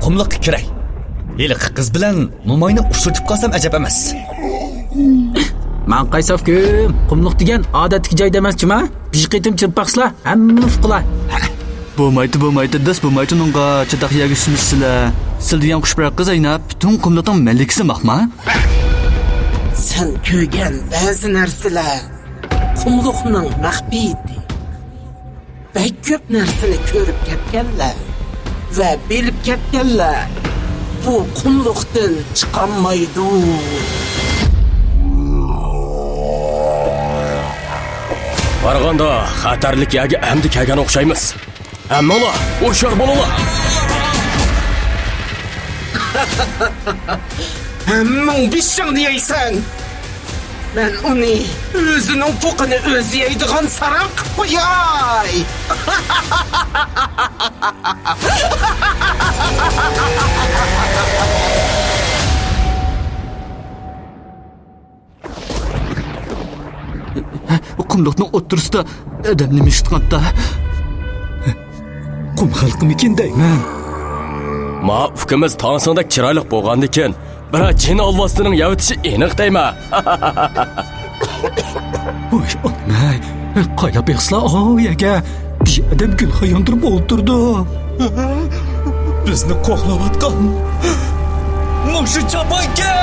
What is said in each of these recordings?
qumliqqa kiray. Heliqi qiz bilan mo'mayni ushlatib qolsam ajab emas. Men qaysofkim, qumliq degan odatdagi joy emas-chima? Biqitim chirpaqslar, hamma fuqlar. Bo'lmaydi, das bo'lmaydi unga chidaq yagishmisizlar. Sil degan qushbirak qiz aynab, butun qumliqning malikasi maqma. Sen ko'rgan ba'zi narsalar qumliqning maxfiyati. Bek ko'p narsani ko'rib ketganlar va bilib ketganlar. Bu qumliqdan chiqolmaydi. Qaraganda xatarlik yagi endi kelgan o'xshaymiz. Ammolar, o'shar bolalar. Hammang bishing deysan. Men uni o'zining po'qini o'zi yeydigan saran qilib qo'yay. Qumliqning o'ttirisida odamni mishitqanda. Qum xalqimikin deyman. Ma ukimiz tansingdek chiroyli bo'lgandikin, biroq jin olvosining yavitishi aniq deyma. Voy, onay, qayda beqslar oyaga bir odam gul xayondirib o'ltirdi. Bizni qo'g'layotgan mushu chaponga.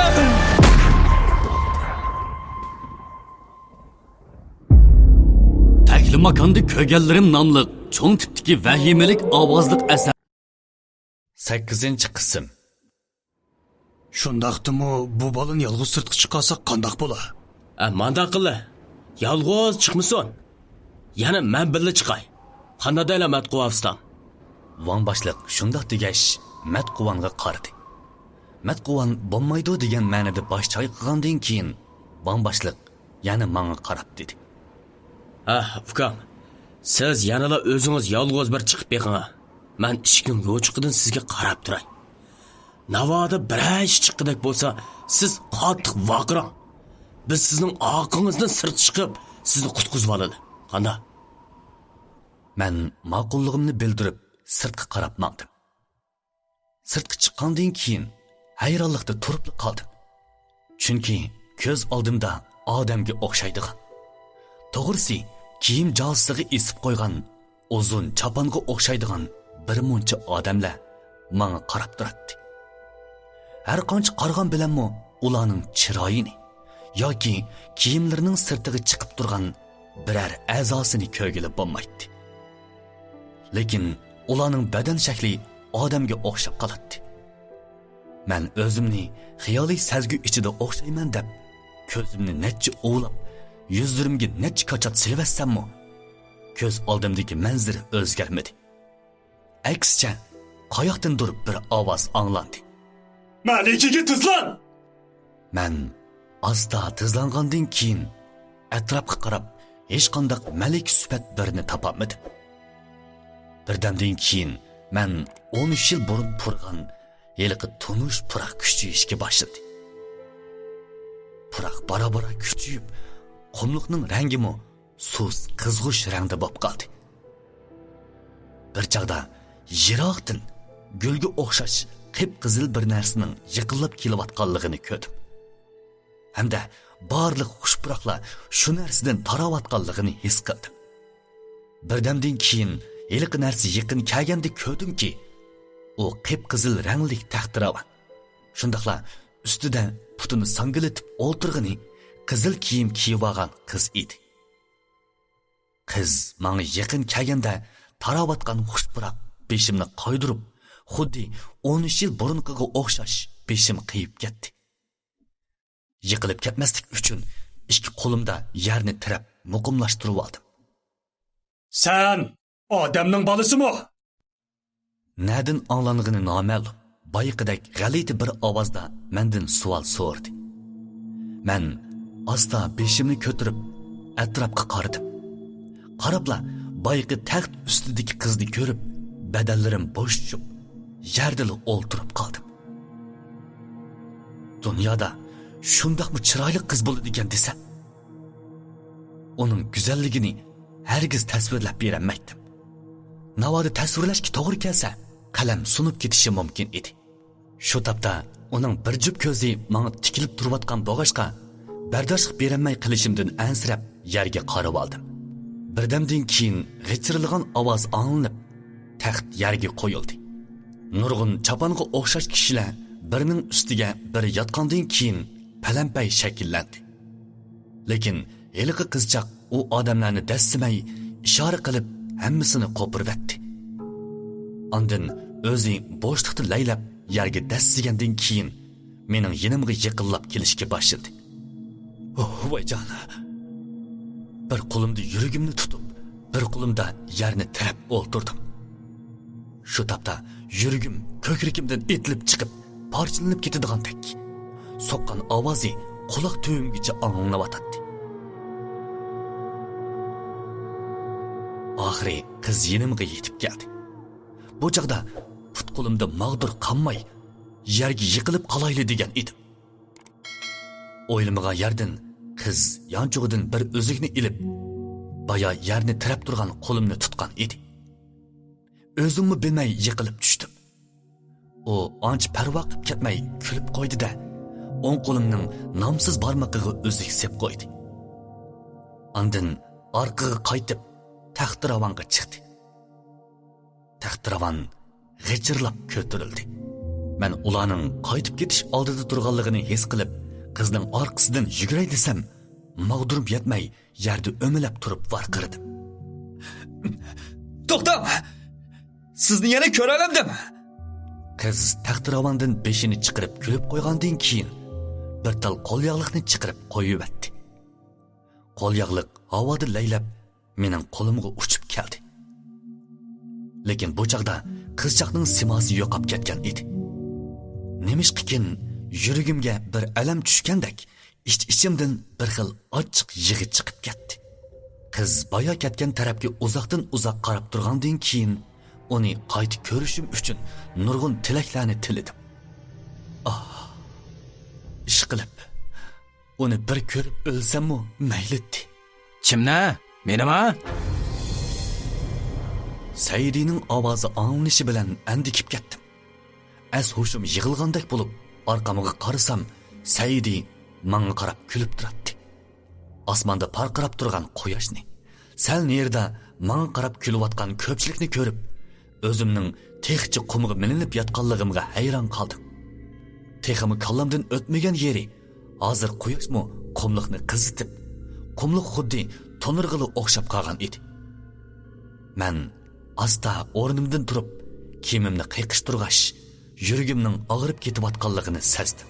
Tagli makonda ko'rganlarim nomli cho'ng tipdagi vahimalik ovozliq asar. 8-qism. Shundaqdimi bu balon yolg'iz sirtqa chiqarsa qandoq bo'lar? Manda qilla. Yolg'iz chiqmasin. Yana men birga chiqay. Qanday matquvavstam. Van boshliq shundoq degach matquvonga qaradi. Matquvon bo'lmaydi degan ma'noda bosh chayqagandan keyin van boshliq yana menga qarab dedi. Ukam. Siz yanala o'zingiz yolg'iz bir chiqib beqing. Men ishning yo'chiqidan sizga qarab turay. Navoda biray ish chiqqidek bo'lsa, siz qattiq vaqirang. Biz sizning oqingizdan sirt chiqib, sizni qutqizib oladi. Qanday? Men ma'qulligimni bildirib, sirtqa qarab maqdim. Sirtqa chiqqandan keyin hayronlikda turib qoldim. Chunki ko'z oldimda odamga o'xshaydigan. To'g'risi, kiyim jozisiga esib qo'ygan, uzun chaponga o'xshaydigan bir muncha odamlar menga qarab turadi. Har qancha qargan bilanmi ularning chiroyini yoki kiyimlarining sirtiga chiqib turgan biror a'zosini ko'rgili bo'lmaydi. Lekin ularning badan shakli odamga o'xshab qoladi. Men o'zimni xiyoliy sezgi ichida o'xshayman deb ko'zimni necha o'ylab, yuzlarimga necha qachat silvasammi, ko'z oldimdagi manzara o'zgarmadi. Aksicha, qayoqdan turib bir ovoz anglandi. Malikiga tizlan! Men asta tizlangandan keyin atrofga qarab, hech qanday malik sifat birini topolmadim. Birdamdan keyin men 13 yil burun purgan yiliqi tunish puroq kuchayishga boshladi. Puroq bora-bora kuchayib, qumliqning rangimi suz qizg'ish rangda bo'lib qoldi. Bir chaqda yiroqdan gulga o'xshash qip-qizil bir narsaning yiqilib kelayotganligini ko'rdim. Hamda barliq xushpuroqlar shu narsadan tarayotganligini his qildim. Birdamdan keyin heliqi narsa yaqin kelganda ko'rdimki, u qip-qizil rangli taxtiravan. Shundaqla ustida putini sangilatib o'ltirgani qizil kiyim kiyib olgan qiz edi. Qiz menga yaqin kelganda tarayotgan xushpuroq beshimni qoydirib, xuddi 13 yil burunqiga o'xshash beshim qiyib ketdi. Yiqilib ketmaslik uchun ikki qo'limda yerni tirab muqimlashtirib oldim. Sen odamning bolasimi? Nadin anglangani noma'lum, boyiqidek g'alati bir ovozda mendan savol so'radi. Men asta beshimni ko'tarib atrofga qaradim. Qarabla boyiqi taxt ustidagi qizni ko'rib, badanlarim bo'sh tushib, yerda o'ltirib qoldim. Dunyoda shundaqmi chiroyli qiz bo'ladi ekan desa, uning go'zalligini hargiz tasvirlab berolmaydim. Navoda tasvirlashga to'g'ri kelsa, qalam sunib ketishi mumkin edi. Shu tapda uning bir jup ko'zi menga tikilib turayotgan bo'g'ashqa bardoshlik berolmay qilishimdan ansirab yerga qarab oldim. Birdamdan keyin g'ichirlagan ovoz anglanib, taxt yerga qo'yildi. Nurg'un chapanga o'xshash kishilar birining ustiga biri yotgandan keyin palampay shakllandi. Lekin heliqi qizchaq u odamlarni dastimay ishora qilib hammasini qo'pirvatdi. Ondan o'zi bo'shliqda laylab yerga dastigandan keyin mening yinimga yiqillab kelishga boshladi. Voy jana. Bir qo'limda yuragimni tutib, bir qo'limda yerni tirab o'ltirdim. Shu tapda yuragim ko'kragimdan etilib chiqib, parchalanib ketadigandek. Soqqan ovozi quloq tubimgacha anglanayotdi. Oxiri qiz yinimga yetib keldi. Bu chaqda put qo'limda mag'dur qanmay yerga yiqilib qolayli degan edim. O'ylamagan yerdan qiz yanchug'idan bir o'zikni ilib, baya yerni tirab turgan qo'limni tutgan edi. O'zimni bilmay yiqilib tushdim. O ancha parvo qilib ketmay kulib qo'ydi-da, o'ng qo'limning nomsiz barmoqiga o'zik sep qo'ydi. Ondan orqaga qaytib taxtiravonga chiqdi. Taxtiravon g'ichirlab ko'tarildi. Men ularning qaytib ketish oldida turganligini his qilib, qizning orqasidan yuguray desam, mag'durum yetmay yerda o'milab turib varqirdim. To'xtam! Sizni yana ko'ra olamdim. Qiz taxtiravondan beshini chiqarib kulib qo'ygandan keyin bir tal qo'lyog'liqni chiqarib qo'yibdi. Qo'lyog'liq havoda laylab mening qo'limga uchib keldi. Lekin bu chaqda qizchaqning simosi yo'qab ketgan edi. Nemishqikin yuragimga bir alam tushgandek, ichimdan bir xil ochiq yig'i chiqib ketdi. Qiz boya ketgan tarafga uzoqdan uzoq qarab turgandan keyin uni qayta ko'rishim uchun nurg'un tilaklarni tiladim. Ishqilib, uni bir ko'rib o'lsam-mu maylitti. Kimna? Menimi? Saidining ovozi anglishi bilan andikib ketdim. Az hushim yig'ilgandek bo'lib, orqamga qarasam, Saidi menga qarab kulib turibdi. Osmonda parqirab turgan quyoshni, sal nerda menga qarab kulayotgan ko'pchilikni ko'rib, o'zimning texchi qumga mininib yotganligimga hayron qoldim. Teximi kallamdan o'tmagan yeri, hozir quyoshmi qumliqni qizitib, qumliq xuddi tonirg'ili o'xshab qolgan edi. Men asta o'rnimdan turib, kiyimimni qayqishtirg'ash, yuragimning og'rib ketayotganligini sezdim.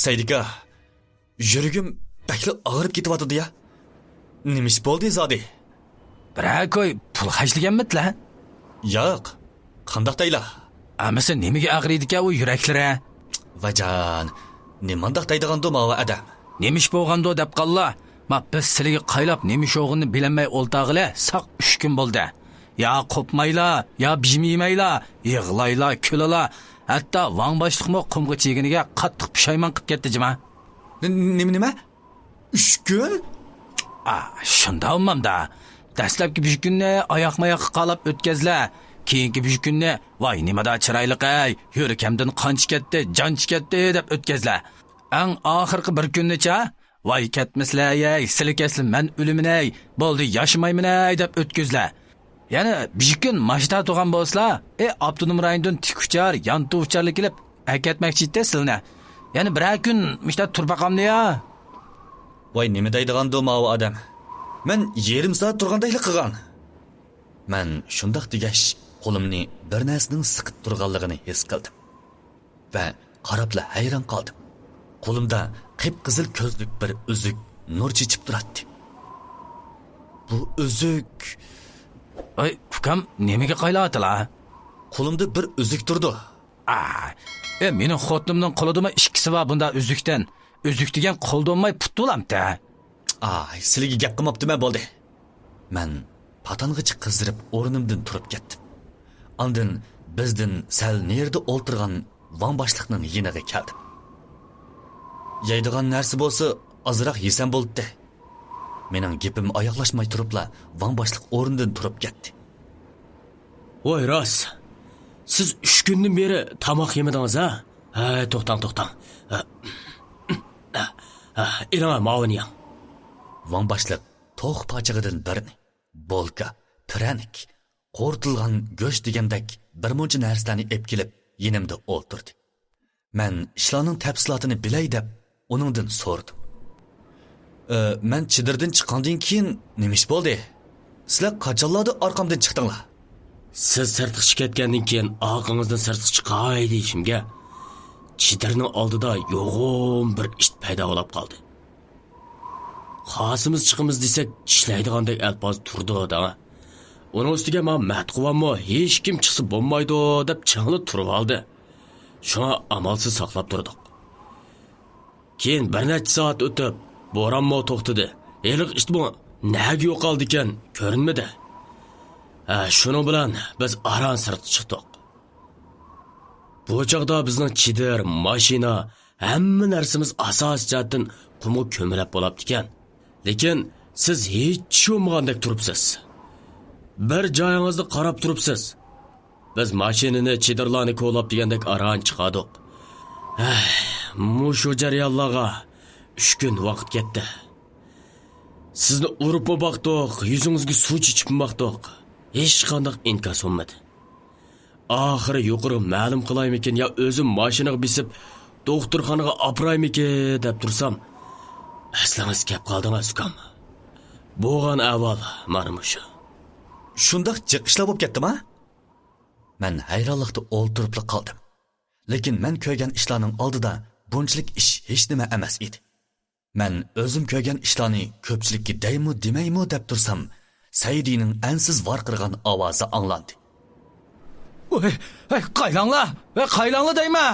Saidika, yuragim bakli og'rib ketyapti-ya. Nimish bo'ldi zodi? Birakoy pul xajlaganmitla? Yo'q. Qandoq deyla? Amisi nimaga og'riydi-ku u yuraklari? Vajan, nimandoq deydigando mava adam? Nemish bo'lgando deb qalla. Ma biz sizlarga qaylab nemish o'g'ini bilinmay o'ltag'ila saq 3 kun bo'ldi. Ya qopmayla, ya bijmaymayla, yig'layla, kulala. Hatto Vang boshliqmi qumga cheginiga qattiq pushaymon qilib ketdi jima. Nima? 3 kun? Shunda ummamda. Dastlabki 3 kunni oyoq-moyoq qalab o'tkazla. Keyingi 3 kunni voy nimada chiroyli-qay, yurakamdan qancha ketdi, jon ketdi deb o'tkazla. Eng oxirgi 1 kunnicha voy ketmislar-ey, silikasli men o'liminay, bo'ldi yashamayman-ay deb o'tkazla. Yani bir gün maşta tuğan bolsa, Abdunum rayondan tikuchar, yantuvcharlik kilib, aketmakchi edi sizlarni. Yani bir gün mishta turbaqamni ya. Voy nima deydigando ma'u odam. Men yarim soat turgandaylik qilgan. Men shundoq degash, qo'limni bir narsaning siqib turganligini his qildim. Va qarabla hayron qoldim. Qo'limda qip-qizil ko'zlik bir uzuk nur chechib turadi. Bu uzuk Ay, ukam nimaga qaylayotla? Qo'limda bir uzuk turdi. Mening xotinimning qo'lida 2si bor bunda uzukdan. Uzuk degan qo'lda olmay put bo'lamda. Sizlarga gap qilmabdiman bo'ldi. Men patang'ichi qizdirib o'rnimdan turib ketdim. Ondan bizdan sal nerda o'ltirgan Van boshliqning yiniga keldim. Yeydigan narsa bo'lsa, azroq yesam bo'ldi. Mening gapim oyoqlashmay turibla Van boshliq o'rnidan turib ketdi. Voy Ros, siz 3 kundan beri tamoq yemedingiz ha? Ha, to'xtang. Ilanga mavini yang. Van başliq to'q pochig'idan birini bolka, piranik, qo'rtilgan go'sht degandek bir muncha narsalarni ep kelib yonimda o'ltirdi. Men ishlarning tafsilotini bilay deb uningdan so'radim. Men chidirdan chiqqandan keyin nima ish bo'ldi? Sizlar qachonlarda orqamdan chiqdinglar? Siz sirtqi chiqayotgandan keyin og'ingizdan sirtqi chiqay deyishimga chidirning oldida yo'g'on bir ish paydo bo'lib qoldi. Xosimiz chiqimiz desak ishlaydigandek alpoz turdi da. Uning ustiga men matquvammo hech kim chiqsa bo'lmaydi deb changli turib oldi. Shuna amalsiz saqlab turdik. Keyin bir necha soat o'tib, bo'ronmo to'xtadi. Eliq ish bu nega yo'qoldi ekan, ko'rinmadi. Shuning bilan biz aran sirtga chiqdik. Bu chaqda bizning chidir, mashina, hamma narsamiz asos jihatdan qumga ko'milib bo'libdi ekan. Lekin siz hech yo'magandek turibsiz. Bir joyingizda qarab turibsiz. Biz mashinani chidirlarni ko'lab degandek aran chiqadik. Mushu jarayonlarga 3 kun vaqt ketdi. Sizni urib boqdik, yuzingizga suv ichib boqdik. Hech qanday inkas bo'lmadi. Oxiri yuqori ma'lum qilaymikin yo o'zim mashinaga bisib doktorxonaga opraymikin deb tursam, aslangiz kelib qoldingiz ukam. Bo'lgan avval mana mushu. Shundoq chiqishlar bo'lib ketdimi? Men hayronlikda o'ltirib qoldim. Lekin men ko'rgan ishlarning oldida bunchalik ish hech nima emas edi. Men o'zim ko'rgan ishlarni ko'pchilikka deymi demaymi deb tursam, Saidining ansiz varqirgan ovozi anglandi. Voy, qaylanglar deyma.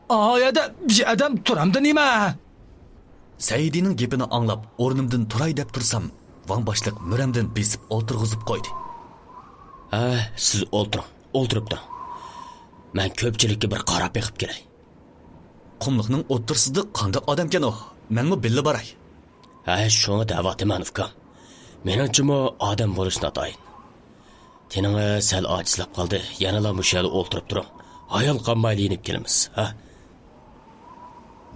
Oyada bir odam turamdi nima? Saidining gapini anglab, o'rnimdan turay deb tursam, Van boshliq muramdan besib o'tirg'izib qo'ydi. Siz o'ltirib turing. Men ko'pchilikka bir qarab beqib kelay. Qumliqning o'tirsida qanday odamkan u? Menmi billa baray. Shuni da'vatiman ukam. Menimcha odam bo'lish notayin. Teningi sal ojizlab qoldi. Yanala mushali o'ltirib turing. Hayol qolmayli inib kelamiz, ha?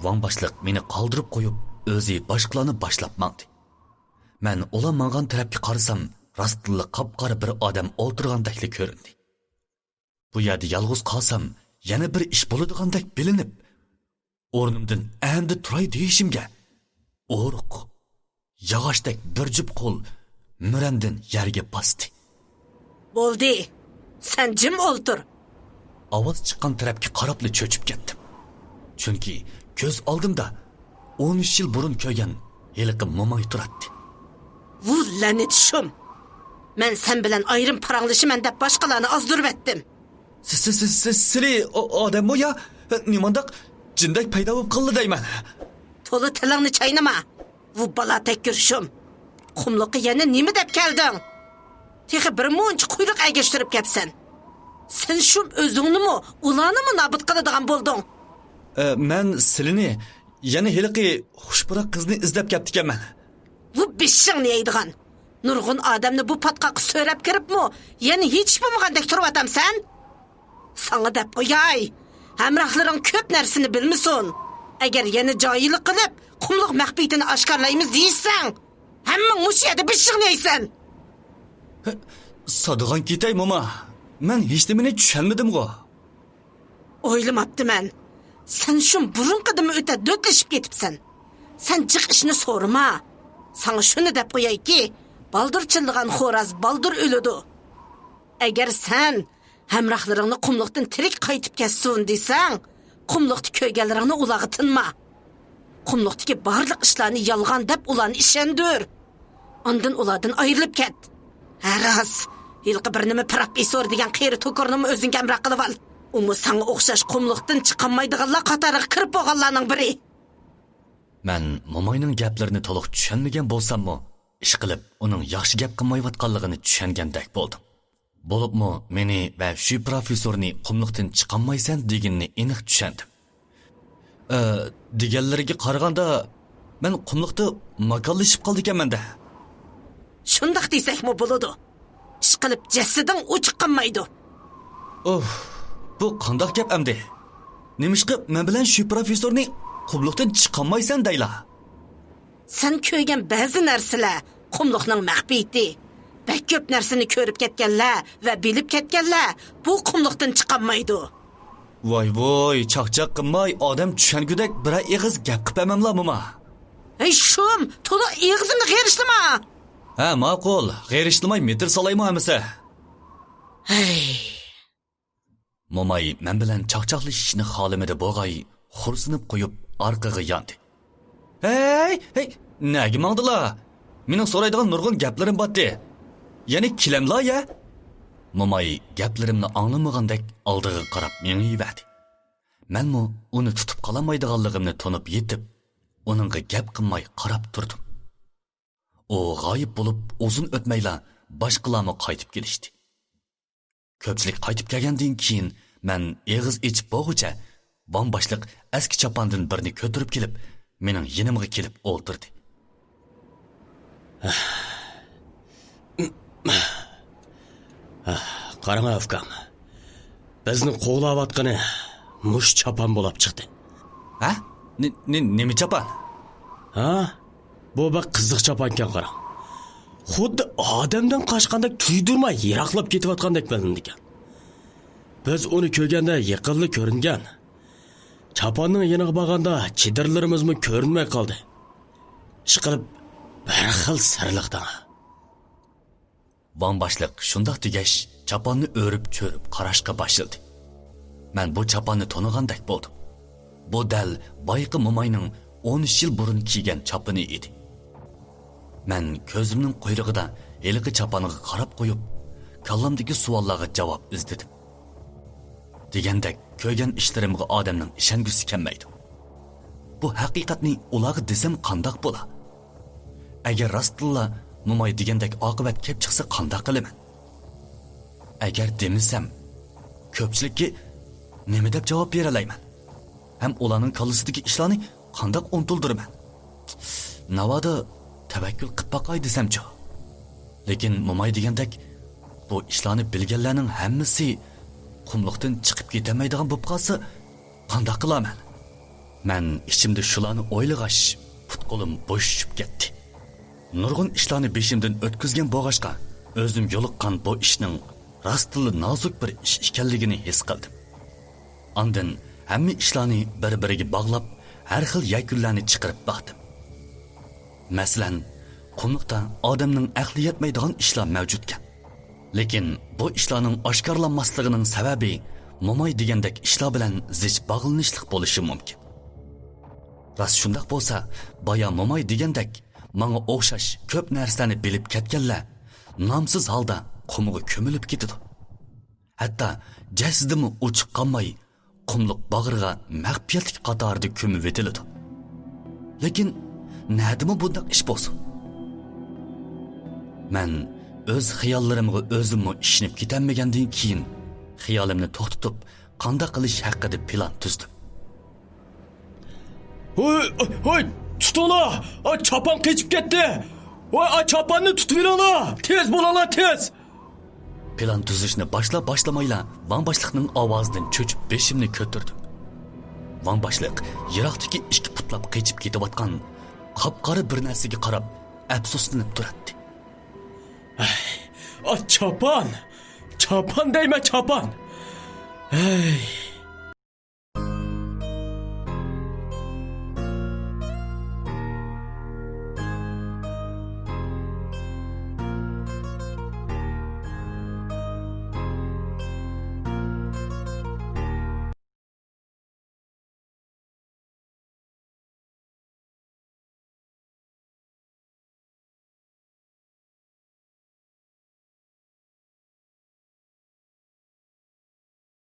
Van boshliq meni qoldirib qo'yib, o'zi boshqalarni boshlab mangdi. Men ular mangan tarafga qarasam, rostilla qop-qora bir odam o'tirgandek ko'rindi. Bu yerda yolg'iz qolsam, yana bir ish bo'ladigandek bilinib, o'rnimdan endi turay deyishimga o'riq, yog'ochdek bir jup qo'l muramdan yerga bosdi. Bo'ldi. Sen jim o'ltir. Ovoz chiqqan tarafga qarabli cho'chib ketdim. Chunki ko'z oldimda 13 yil burun ko'rgan heliqi momoy turadi. Bu lanet shum. Men sen bilan ayrim paranglashman deb boshqalarni ozdirib etdim. Sizli odam ya nimandaq jindak paydo bo'lib qoldi deyman. To'li tilingni chaynama. Bu bala tekkirshum. Qumliqqa yana nima deb kelding? Texi bir munch quyruq agashtirib ketsan. Sen shum o'zingnimi, ularnimi nobud qiladigan bo'lding? Men silini yana heliqi xushpurak qizni izlab ketdikaman. Bu bishing neydigan? Nurg'un odamni bu patqoqqa so'rab kiribmi? Yani hech bo'lmagandek turib atamsan? Sana deb qo'yay. Hamrohlaring ko'p narsani bilmisin. Agar yana joyilik qilib, qumliq maxfiyatini oshkorlaymiz deysan, hamma mush yerda bishing neysan? Sadig'an ketay mama. Men hech nimani tushunmadim-ku. O'ylamabdiman. Sen shun burunqidimi o'ta do'tlashib ketibsan. Sen jiq ishni so'rama. Sana shuni deb qo'yayki, baldur childigan xo'roz baldur o'ladi. Agar sen hamrohlaringni qumliqdan tirik qaytib ketsin desang, qumliqda ko'yganlaringni ulag'i tinma. Qumliqdagi barliq ishlarni yolg'on deb ularni ishondir. Ondan ulardan ayrilib ket. Haras, yilqi bir nima professor degan qeri to'kornimi o'zing kamroq qilib ol. Umu sana o'xshash qumliqdan chiqolmaydiganlar qatoriga kirib bo'lganlarning biri. Men momoyning gaplarini to'liq tushunmagan bo'lsam-mu, ish qilib uning yaxshi gap qilmayotganligini tushungandek bo'ldim. Bo'libmi, meni va shu professorni qumliqdan chiqolmaysan deganini aniq tushundim. Deganlariga qaraganda men qumliqda makonlashib qoldi ekanman-da. Shundaq desakmi bo'ladi. Ish qilib jasading o'chiq qolmaydi. bu qandoq gap amdi? Nimishqa men bilan shu professorni qumliqdan chiqolmaysan deyla? Sen ko'rgan ba'zi narsalar qumliqning maxfiyati. Bak ko'p narsani ko'rib ketganlar va bilib ketganlar bu qumliqdan chiqolmaydi. Voy, chaqchaq qilmay odam tushangudek bir eg'iz gap qilpamamla muma. Ey shum, to'la eg'zini g'erishlama. Ha, ma'qul. G'erishlamay metr solaymi amisa? Hey, Momay men bilan chaqchaqlashishni xohlamadi bo'g'ay, xursinib qo'yib orqaga yondi. Hey, nega mangdilar? Mening so'raydigan nurg'un gaplarim botdi. Ya'ni kilamlar ya? Momay gaplarimni anglamagandek oldiga qarab mengiyverdi. Menmi uni tutib qolamaydiganligimni tonib yetib, uningga gap qilmay qarab turdim. O g'oyib bo'lib uzun o'tmayla boshqalarni qaytib kelishdi. Ko'pchilik qaytib kelgandan keyin men eg'iz ichib bo'g'icha bombashliq eski chapandan birini ko'tarib kelib, mening yonimga kelib o'ltirdi. Qarang Afg'on. Bizni qo'g'layotgani mush chapan bo'lib chiqdi. Ha? Nima chapan? Ha? Bu bir qiziq chapankan qarang. Xuddi odamdan qochganda kuydirmay yiroqlab ketayotgandek bilindi ekan. Biz uni ko'rganda yiqilli ko'ringan. Chapanning yeniga borganda chidirlarimizmi ko'rinmay qoldi. Ishqilib bir xil sirliqdan. Bombashliq shundoq degash chaponni o'rib cho'rib qarashga boshladi. Men bu chapanni tanigandek bo'ldim. Bu dal boyqi momayning 13 yil burun kiygan chapani edi. Men ko'zimning quyrug'ida eliqi chapaniga qarab qo'yib, kallamdagi savollarga javob izladim. Degandek ko'rgan ishlarimga odamning ishongisi kelmaydi. Bu haqiqatni ularga desam qandoq bo'la? Agar rostilla Momay degandek oqibat kelib chiqsa qandoq qilaman? Agar demisam, ko'pchilikka nima deb javob bera olayman? Ham ularning kallasidagi ishlarni qandoq unutuldiraman? Navoda tavakkul qilib boqay desamchi. Lekin Momay degandek bu ishlarni bilganlarning hammasi qumliqdan chiqib ketamaydigan bo'lib qolsa, qandoq qilaman? Men ichimda shularni o'ylag'ash, put-qo'lim bo'shib ketdi. Nurg'un ishlarni beshimdan o'tkazgan bo'g'ashqa, o'zim yo'liqqan bu ishning rostli nozik bir ish ekanligini his qildim. Ondan hamma ishlarni bir-biriga bog'lab, har xil yakunlarni chiqarib baqdim. Masalan, qumliqda odamning aqli yetmaydigan ishlar mavjud ekan. Lekin bu ishlarning oshkorlanmasligining sababi Momay degandek ishlar bilan zich bog'lanishlik bo'lishi mumkin. Rost shundoq bo'lsa, boya Momay degandek menga o'xshash ko'p narsani bilib ketganlar nomsiz holda qumga ko'milib ketadi. Hatto jasadimi o'chib qolmay, qumliq bag'riga maxfiyatlik qatorida ko'mib etiladi. Lekin nadimi bunday ish bo'lsin? Men o'z xiyollarimga o'zimmi ishinib ketanmagandan keyin xiyolimni to'xtatib, qanday qilish haqida plan tuzdim. Hoy, tutinglar! Chapan qochib ketdi. Voy, chapanni tutib olinglar. Tez bo'linglar, tez. Plan tuzishni başlamayla bombashliqning ovozidan cho'chib beshimni ko'tardim. Bombashliq yiroqdagi ikki putlab qochib ketayotgan qop-qora bir narsaga qarab afsuslanib turardi. Chapan! Chapan deyman, chapan. Hey,